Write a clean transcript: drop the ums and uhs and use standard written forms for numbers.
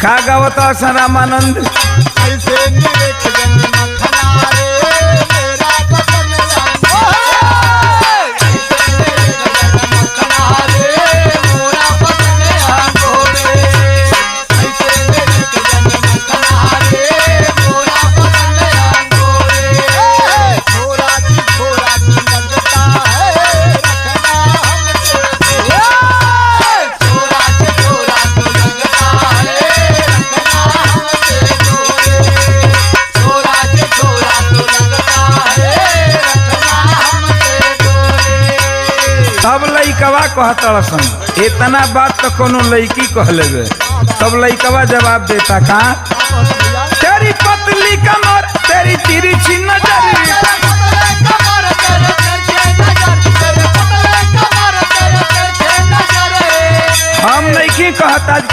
का गावता रामानंद ऐसे निरेख जन मखना रे मेरा बदन लइकवा कहतड़ सन इतना बात तो कोनो लड़की कह लेबे तब लइकवा जवाब देता का तेरी पतली कमर तेरी तिरछी नजर हम नहीं कहता आजकल